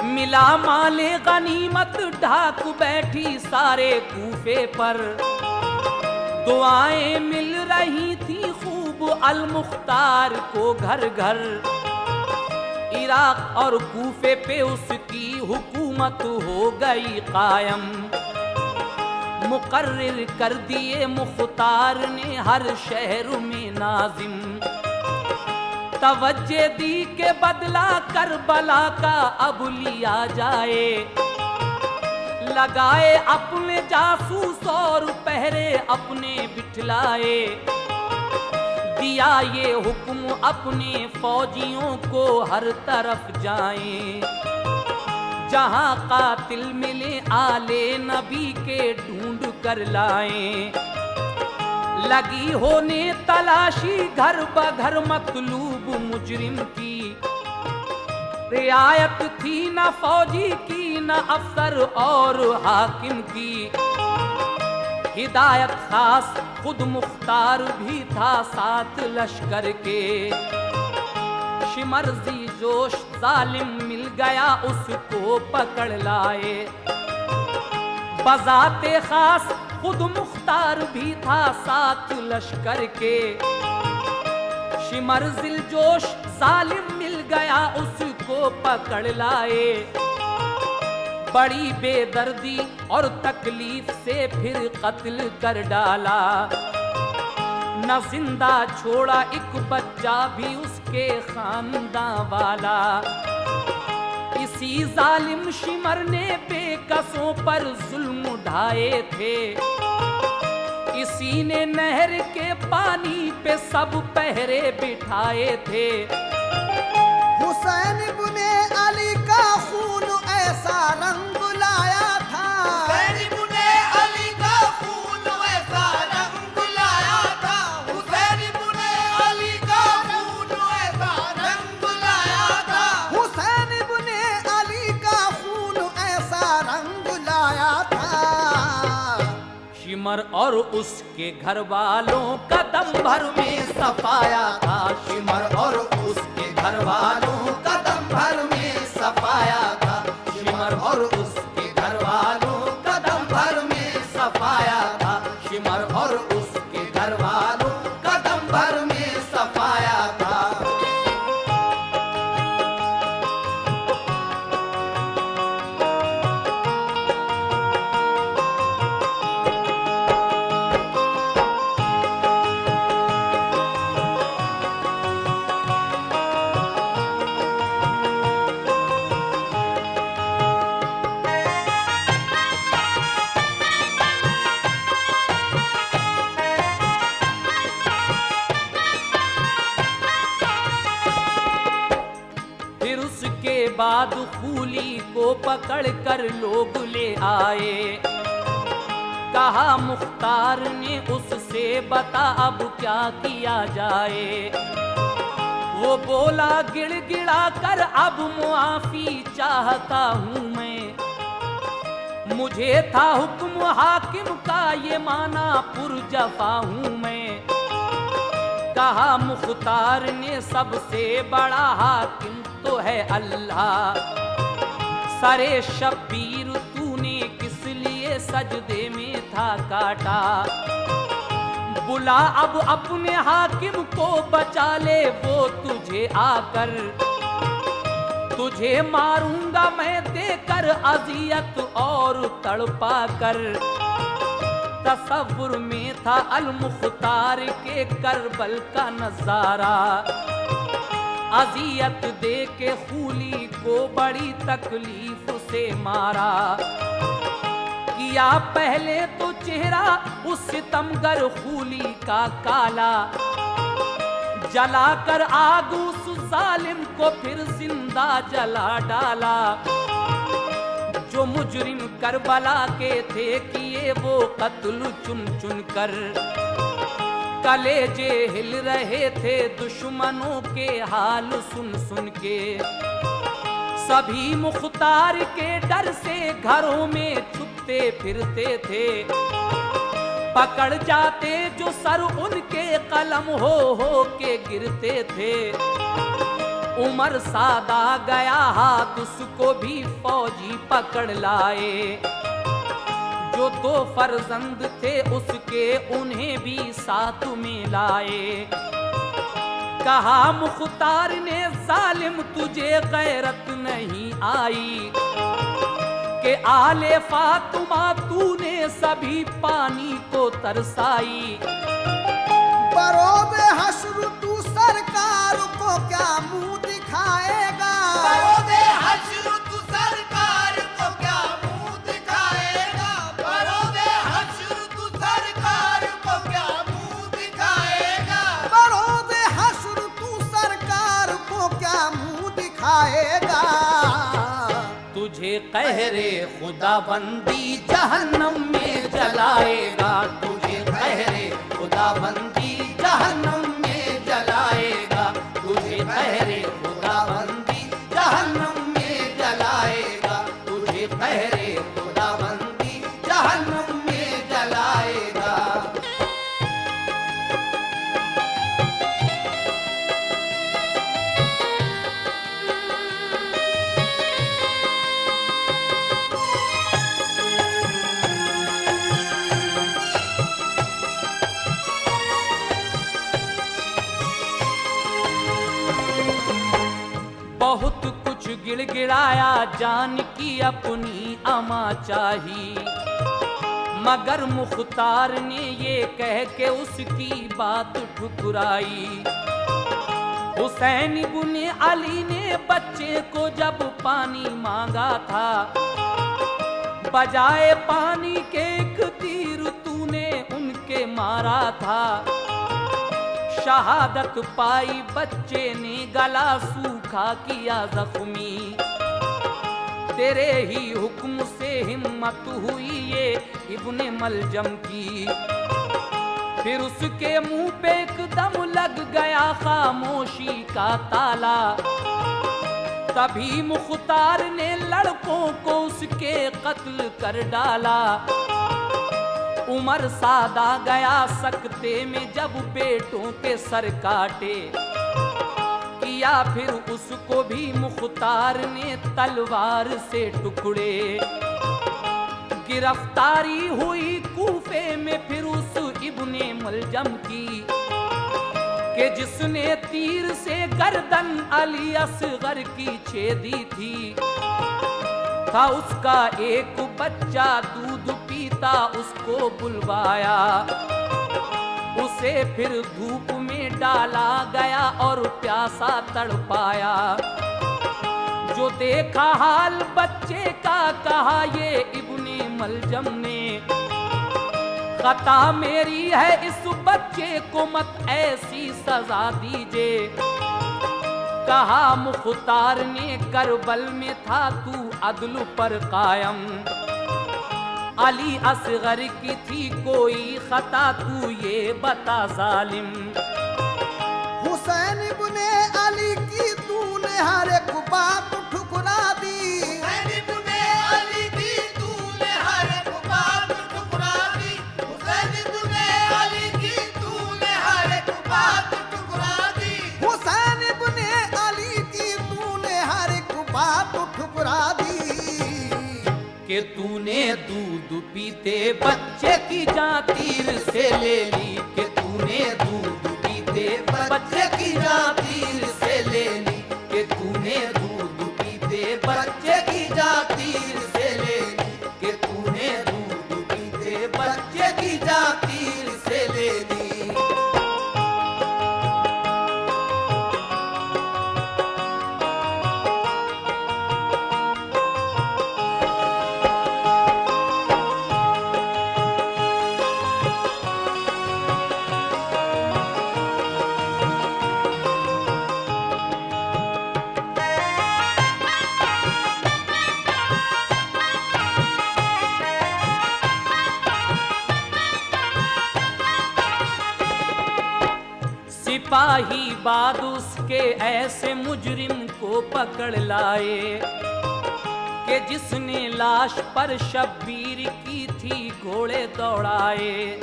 [SPEAKER 1] मिला माले गनीमत ढाक बैठी सारे कूफे पर, दुआएं मिल रही थी खूब अल मुख्तार को घर घर। इराक और कूफे पे उसकी हुकूमत हो गई कायम, मुकर्रिर कर दिए मुख्तार ने हर शहर में नाजिम। तवज्जे दी के बदला करबला का अब लिया जाए, लगाए अपने जासूस और पहरे अपने बिठलाए। दिया ये हुक्म अपने फौजियों को हर तरफ जाएं, जहां कातिल मिले आले नबी के ढूंढ कर लाएं। लगी होने तलाशी घर बघर मतलूब मुजरिम की, रियायत थी न फौजी की न अफसर और हाकिम की। हिदायत खास खुद मुख्तार भी था साथ लश्कर के। शिमरजी जोश जालिम मिल गया उसको पकड़ लाए, बजाते खास खुद मुख्तार भी था साथ लश्कर के। शिमरजिल जोश जालिम मिल गया उसको पकड़ लाए, बड़ी बेदर्दी और तकलीफ से फिर कत्ल कर डाला। न जिंदा छोड़ा एक बच्चा भी उसके खानदान वाला। इसी जालिम शिमर ने बे बेकसों पर जुल्म ढाए थे। इसी ने नहर के पानी पे सब पहरे बिठाए थे।
[SPEAKER 2] हुसैन इब्ने अली का खून ऐसा रंग लाया था, हुसैन इब्ने अली का खून ऐसा रंग लाया था, हुसैन इब्ने अली का खून ऐसा रंग लाया था, हुसैन इब्ने अली का खून ऐसा रंग लाया था।
[SPEAKER 1] शिमर और उसके घर वालों का दम भर में सफाया था।
[SPEAKER 2] शिमर और उसके घर वालों का दम भर में सफाया था, शिमर और उसके घर वालों का दम भर में सफाया था, शिमर और उसके घर वालों का दम भर में सफाया था।
[SPEAKER 1] फिर उसके बाद खूली को पकड़ कर लोग ले आए। कहा मुख्तार ने उससे, बता अब क्या किया जाए। वो बोला गिड़गिड़ा कर, अब मुआफी चाहता हूँ मैं। मुझे था हुक्म हाकिम का, ये माना पुरजफा हूँ मैं। कहा मुख्तार ने, सबसे बड़ा हाकिम तो है अल्लाह। सरे शब्बीर तूने किस लिए सजदे में था काटा। बुला अब अपने हाकिम को, बचा ले वो तुझे आकर। तुझे मारूंगा मैं देकर अजियत और तड़पा कर। तसव्वुर में था अल मुख्तार के करबल का नजारा। अजियत दे के खूली को बड़ी तकलीफ से मारा। किया पहले तो चेहरा उस सितमगर खूली का काला। जलाकर आग उस जालिम को फिर जिंदा जला डाला। जो मुजरिम करबला के थे, किए वो कत्ल चुन चुन कर। कलेजे हिल रहे थे दुश्मनों के हाल सुन सुन के। सभी मुख्तार के डर से घरों में छुपते फिरते थे। पकड़ जाते जो सर उनके, कलम हो के गिरते थे। उमर सादा गया हाथ, उसको भी फौजी पकड़ लाए। जो दो फर्जंद थे उसके, उन्हें भी साथ में लाए। कहा मुख्तार ने, जालिम तुझे गैरत नहीं आई कि आले फातिमा तूने सभी पानी को तरसाई।
[SPEAKER 2] बरोदे हश्र तू सरकार को क्या मुंह दिखाएगा। बरोदे हश्र तू सरकार को क्या मुंह दिखाएगा। बरोदे हश्र तू सरकार को क्या मुंह दिखाएगा। बरोदे हश्र तू सरकार को क्या मुंह दिखाएगा।
[SPEAKER 1] तुझे कहरे खुदाबंदी जहन्नम में जलाएगा।
[SPEAKER 2] तुझे कहरे खुदाबंदी जहन्नम में जलाएगा। तुझे कहरे खुदाबंदी जहन्नम में जलाएगा। तुझे कहरे खुदाबंदी जहन्नम में जलाएगा।
[SPEAKER 1] बहुत कुछ गिड़गिड़ाया, जान की अपनी अमा चाही। मगर मुख्तार ने ये कह के उसकी बात ठुकराई। हुसैन इब्ने अली ने बच्चे को जब पानी मांगा था, बजाए पानी के एक तीर तूने उनके मारा था। शहादत पाई बच्चे ने गला सूखा किया जख्मी। तेरे ही हुक्म से हिम्मत हुई ये इब्ने मलजम की। फिर उसके मुंह पे एकदम लग गया खामोशी का ताला। तभी मुख्तार ने लड़कों को उसके कत्ल कर डाला। उमर सादा गया सकते में जब बेटों के सर काटे। किया फिर उसको भी मुख्तार ने तलवार से टुकड़े। गिरफ्तारी हुई कूफे में फिर उस इब्ने मलजम की कि जिसने तीर से गर्दन अली असगर की छेदी थी। था उसका एक बच्चा दूध पीता उसको बुलवाया। उसे फिर धूप में डाला गया और प्यासा तड़पाया। जो देखा हाल बच्चे का कहा ये इब्ने मलजम ने, खता मेरी है इस बच्चे को मत ऐसी सजा दीजिए। कहा मुख्तार ने करबल में था तू अदल पर कायम। अली असगर की थी कोई खता तू ये बता जालिम।
[SPEAKER 3] हुसैन इब्ने अली की तूने हर एक बात ठुकरा दी।
[SPEAKER 2] हुसैन इब्ने अली की तूने हर एक बात ठुकरा दी। हुसैन इब्ने अली की तूने हर एक बात ठुकरा दी।
[SPEAKER 3] हुसैन इब्ने अली की तूने हर एक बात ठुकरा दी।
[SPEAKER 1] कि तूने दूध पीते बच्चे की जान तीर से ले ली। कि तूने दूध पीते बच्चे की जान तीर से ले ली। कि तूने दूध पीते बच्चे की जान तीर से ले ली। कि तूने दूध पीते बच्चे की जान तीर से ले ली। सिपाही बाद उसके ऐसे मुजरिम को पकड़ लाए कि जिसने लाश पर शब्बीर की थी घोड़े दौड़ाए।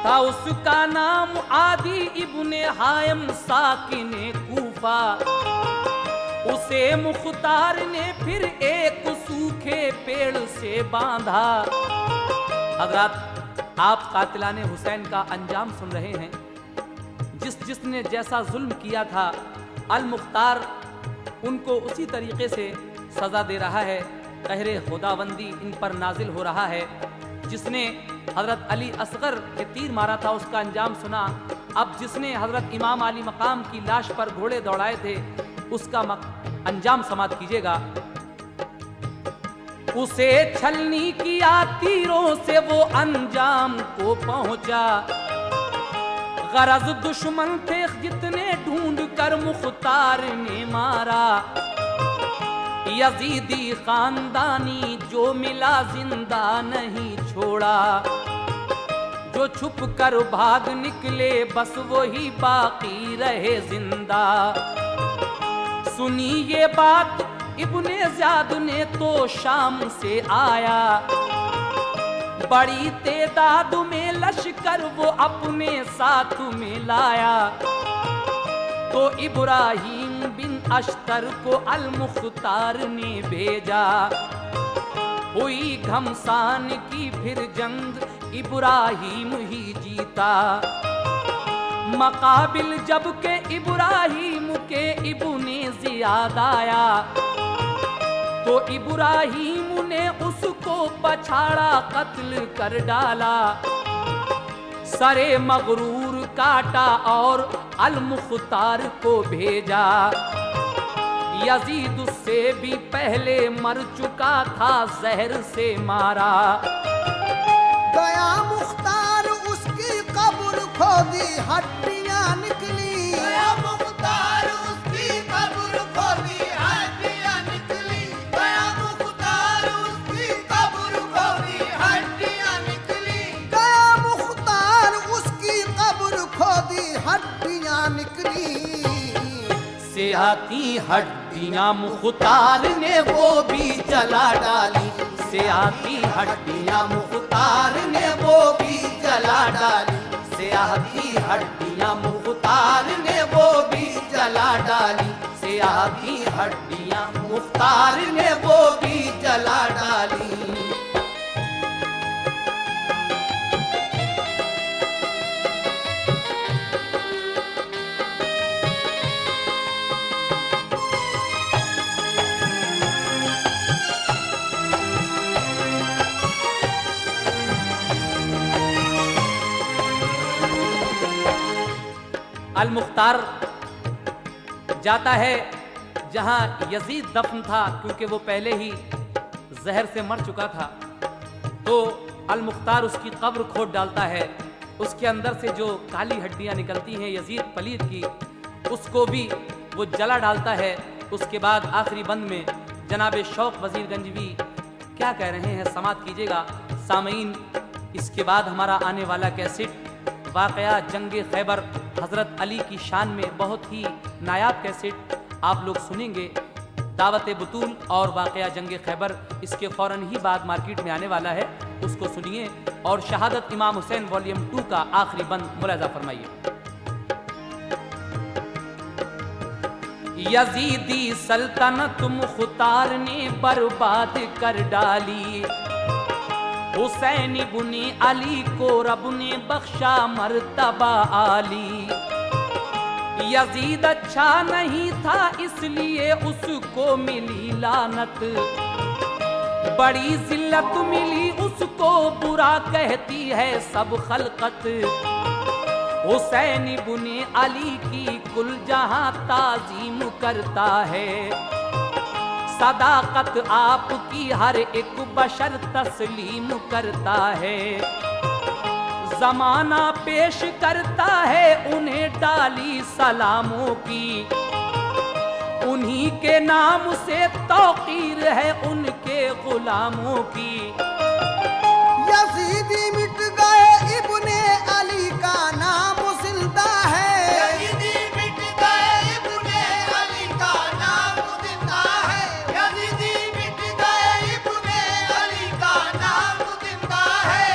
[SPEAKER 1] था उसका नाम आदि इब्ने हायम साकिने कूफा। उसे मुख्तार ने फिर एक सूखे पेड़ से बांधा। हज़रात, आप कातिलाने हुसैन का अंजाम सुन रहे हैं। जिसने जैसा जुल्म किया था अल मुख्तार उनको उसी तरीके से सजा दे रहा है। कहरे खुदाबंदी इन पर नाजिल हो रहा है। जिसने हजरत अली असगर के तीर मारा था उसका अंजाम सुना। अब जिसने हजरत इमाम अली मकाम की लाश पर घोड़े दौड़ाए थे उसका अंजाम समाप्त कीजिएगा। उसे छलनी किया तीरों से वो अंजाम को पहुंचा। गरज दुश्मन थे जितने ढूंढ कर मुख्तार ने मारा। यजीदी खानदानी जो मिला जिंदा नहीं छोड़ा। जो छुप कर भाग निकले बस वही बाकी रहे जिंदा। सुनी ये बात इब्ने ज़ियाद ने तो शाम से आया। बड़ी तेदाद में लश्कर वो अपने साथ में लाया। तो इब्राहिम बिन अश्तर को अल मुख्तार ने भेजा। हुई घमसान की फिर जंग इब्राहिम ही जीता। मकाबिल जब के इब्राहिम के इब्ने ज़ियाद आया तो इब्राहिम ने उसको पछाड़ा कत्ल कर डाला। सरे मगरूर काटा और अल मुख्तार को भेजा। यजीद उससे भी पहले मर चुका था जहर से मारा।
[SPEAKER 3] गया मुख्तार उसकी कब्र खोदी हड्डियां निकली।
[SPEAKER 2] गया मुख्तार उसकी कब्र खोदी हड्डियां निकली। गया मुख्तार उसकी कब्र खोदी हड्डियां निकली।
[SPEAKER 3] गया मुख्तार उसकी कब्र खोदी हड्डियां निकली।
[SPEAKER 1] से आती हड्डियां मुख्तार ने वो भी जला डाली। से आती हड्डियां मुख्तार ने वो भी जला डाली। से आती हड्डियां मुख्तार ने वो भी जला डाली। से आती हड्डियां मुख्तार ने वो भी जला डाली। अल मुख्तार जाता है जहां यजीद दफन था, क्योंकि वो पहले ही जहर से मर चुका था। तो अल मुख्तार उसकी कब्र खोद डालता है। उसके अंदर से जो काली हड्डियां निकलती हैं यजीद पलीद की, उसको भी वो जला डालता है। उसके बाद आखिरी बंद में जनाब शौक वजीर गंजवी क्या कह रहे हैं, समात कीजिएगा सामीन। इसके बाद हमारा आने वाला कैसेट वाकया जंगे खैबर हज़रत अली की शान में बहुत ही नायाब कैसेट आप लोग सुनेंगे। दावत बुतूल और वाकया जंगे खैबर इसके फ़ौरन ही बाद मार्केट में आने वाला है, उसको सुनिए। और शहादत इमाम हुसैन वॉल्यूम 2 का आखिरी बंद मुलाजा फरमाइए। यजीदी सल्तनत मुख्तार ने बर्बाद कर डाली। हुसैन इब्ने अली को रब ने बख्शा मर्तबा आली। यजीद अच्छा नहीं था इसलिए उसको मिली लानत। बड़ी जिल्लत मिली उसको बुरा कहती है सब खलकत। हुसैन इब्ने अली की कुल जहां ताजीम करता है। सदाकत आपकी हर एक बशर तस्लीम करता है। जमाना पेश करता है उन्हें डाली सलामों की। उन्हीं के नाम से तौकीर है उनके गुलामों की।
[SPEAKER 3] यजीदी मिट गए इब्ने अली का नाम जिंदा है।
[SPEAKER 2] यजीदी मिट गए इब्ने अली का नाम जिंदा है। यजीदी मिट गए इब्ने अली का नाम जिंदा है।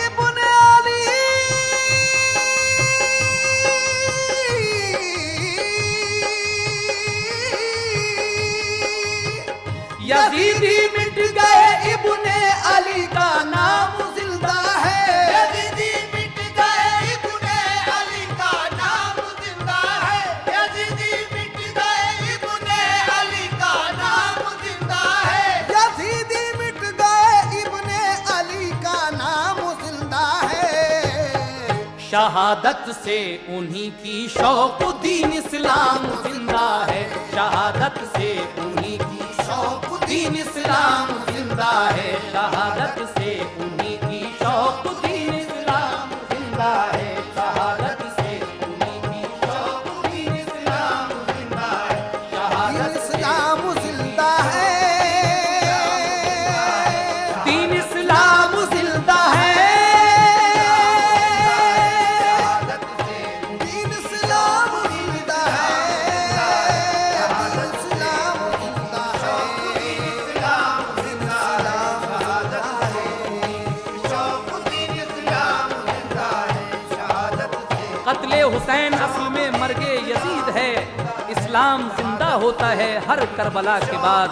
[SPEAKER 3] इब्ने अली
[SPEAKER 1] यजीदी मिट गए इब्ने अली का नाम जिंदा है।
[SPEAKER 2] यजीदी मिट गए इब्ने अली का नाम जिंदा है। यजीदी मिट गए इब्ने अली का नाम जिंदा है।
[SPEAKER 3] यजीदी मिट गए इब्ने अली का नाम जिंदा है।
[SPEAKER 1] शहादत से उन्हीं की शौक दीन इस्लाम जिंदा है। शहादत से उन्हीं की शौक दीन इस्लाम जिंदा है। शहादत से उन्हीं की शौक दीन इस्लाम जिंदा है। शहादत से उन्हीं की शौक दीन इस्लाम जिंदा है। शहादत
[SPEAKER 3] इस्लाम जिंदा है।
[SPEAKER 1] दीन इस्लाम जिंदा है।
[SPEAKER 3] दीन इस्लाम जिंदा है। दीन इस्लाम जिंदा है।
[SPEAKER 1] कत्ले हुसैन असल में मर्गे यजीद है। इस्लाम जिंदा होता है हर करबला के बाद।